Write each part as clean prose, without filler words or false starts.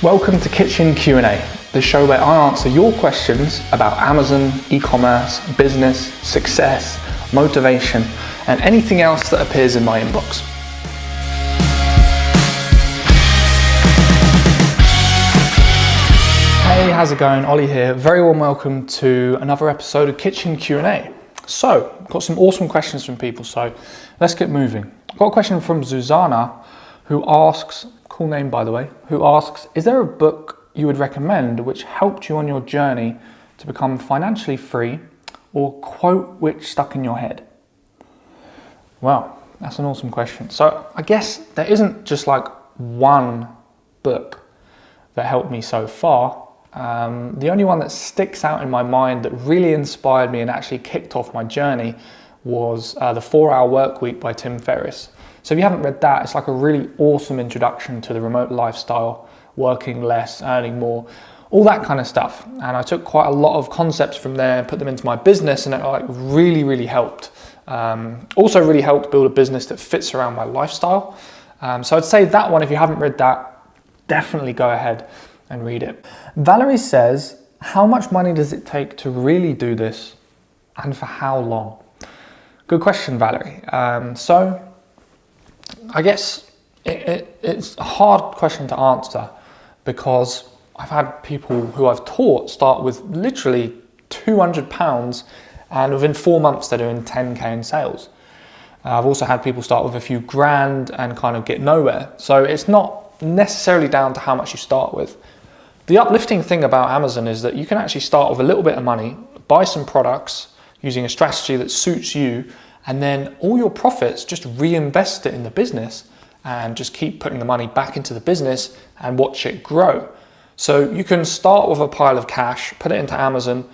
Welcome to Kitchen Q&A, the show where I answer your questions about Amazon, e-commerce, business, success, motivation, and anything else that appears in my inbox. Hey, how's it going? Ollie here. Very warm welcome to another episode of Kitchen Q&A. So, I've got some awesome questions from people, so let's get moving. I've got a question from Susanna who asks, cool name by the way, who asks, is there a book you would recommend which helped you on your journey to become financially free, or quote which stuck in your head? Well, that's an awesome question. So I guess there isn't just like one book that helped me so far. The only one that sticks out in my mind that really inspired me and actually kicked off my journey was The 4-Hour Workweek by Tim Ferriss. So if you haven't read that, it's like a really awesome introduction to the remote lifestyle, working less, earning more, all that kind of stuff. And I took quite a lot of concepts from there and put them into my business, and it like really helped. Also really helped build a business that fits around my lifestyle. So I'd say that one, if you haven't read that, definitely go ahead and read it. Valerie says, how much money does it take to really do this, and for how long? Good question, Valerie. So I guess it's a hard question to answer, because I've had people who I've taught start with literally £200, and within 4 months they're doing 10k in sales. I've also had people start with a few grand and kind of get nowhere. So it's not necessarily down to how much you start with. The uplifting thing about Amazon is that you can actually start with a little bit of money, buy some products using a strategy that suits you, and then all your profits, just reinvest it in the business and just keep putting the money back into the business and watch it grow. So you can start with a pile of cash, put it into Amazon,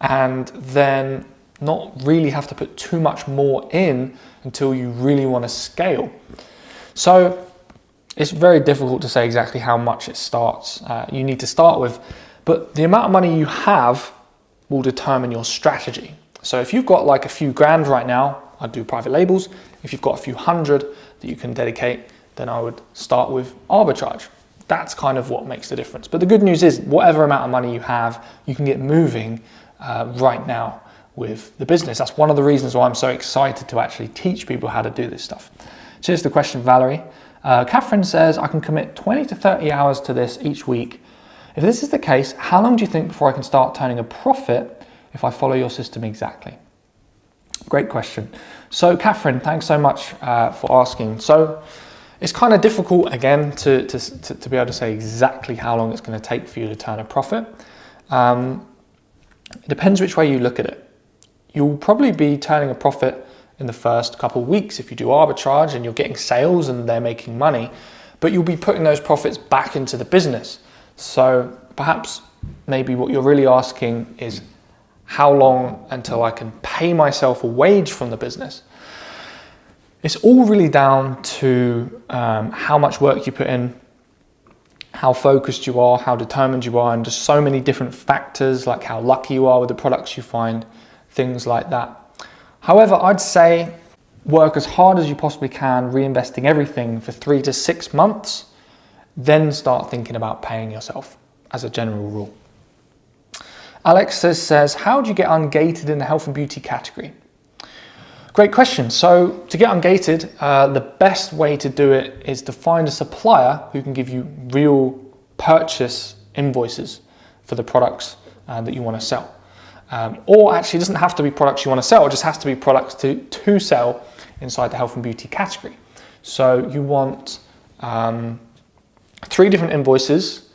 and then not really have to put too much more in until you really want to scale. So it's very difficult to say exactly how much it starts. You need to start with, but the amount of money you have will determine your strategy. So if you've got like a few grand right now, I'd do private labels. If you've got a few hundred that you can dedicate, then I would start with arbitrage. That's kind of what makes the difference. But the good news is, whatever amount of money you have, you can get moving right now with the business. That's one of the reasons why I'm so excited to actually teach people how to do this stuff. So here's the question, Valerie. Catherine says, I can commit 20 to 30 hours to this each week. If this is the case, how long do you think before I can start turning a profit if I follow your system exactly? Great question. So Catherine, thanks so much for asking. So it's kind of difficult again to be able to say exactly how long it's going to take for you to turn a profit. It depends which way you look at it. You'll probably be turning a profit in the first couple of weeks if you do arbitrage and you're getting sales and they're making money, but you'll be putting those profits back into the business. So perhaps maybe what you're really asking is, how long until I can pay myself a wage from the business? It's all really down to how much work you put in, how focused you are, how determined you are, and just so many different factors, like how lucky you are with the products you find, things like that. However, I'd say work as hard as you possibly can, reinvesting everything for 3 to 6 months, then start thinking about paying yourself as a general rule. Alex says, how do you get ungated in the health and beauty category? Great question. So to get ungated, the best way to do it is to find a supplier who can give you real purchase invoices for the products that you want to sell. Or actually, it doesn't have to be products you want to sell, it just has to be products to sell inside the health and beauty category. So you want 3 different invoices,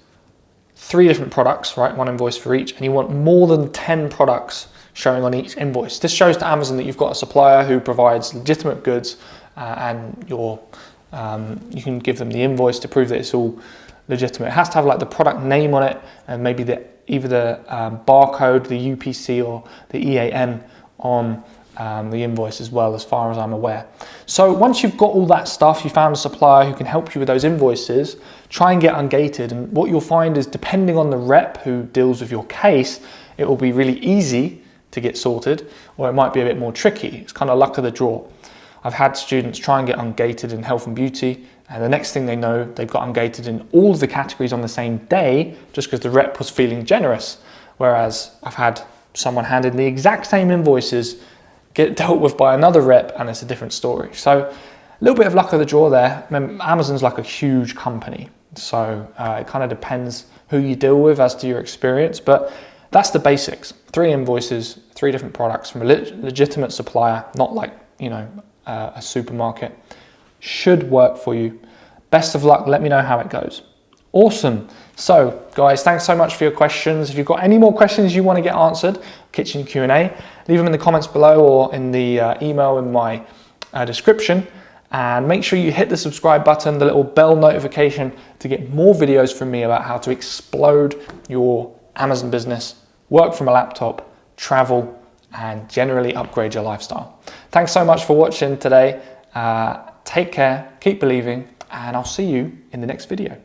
3 different products, right? 1 invoice for each, and you want more than 10 products showing on each invoice. This shows to Amazon that you've got a supplier who provides legitimate goods, and you can give them the invoice to prove that it's all legitimate. It has to have like the product name on it, and maybe either the barcode, the UPC, or the EAN on the invoice as well, as far as I'm aware. So once you've got all that stuff, you found a supplier who can help you with those invoices, try and get ungated. And what you'll find is, depending on the rep who deals with your case, it will be really easy to get sorted, or it might be a bit more tricky. It's kind of luck of the draw. I've had students try and get ungated in health and beauty, And the next thing they know, they've got ungated in all of the categories on the same day just because the rep was feeling generous. Whereas I've had someone hand in the exact same invoices get dealt with by another rep and it's a different story. So a little bit of luck of the draw there. Amazon's like a huge company. So it kind of depends who you deal with as to your experience, but that's the basics. 3 invoices, 3 different products from a legitimate supplier, not like, you know, a supermarket. Should work for you. Best of luck. Let me know how it goes. Awesome. So guys, thanks so much for your questions. If you've got any more questions you want to get answered, kitchen Q&A, leave them in the comments below or in the email in my description. And make sure you hit the subscribe button, the little bell notification to get more videos from me about how to explode your Amazon business, work from a laptop, travel, and generally upgrade your lifestyle. Thanks so much for watching today. Take care, keep believing, and I'll see you in the next video.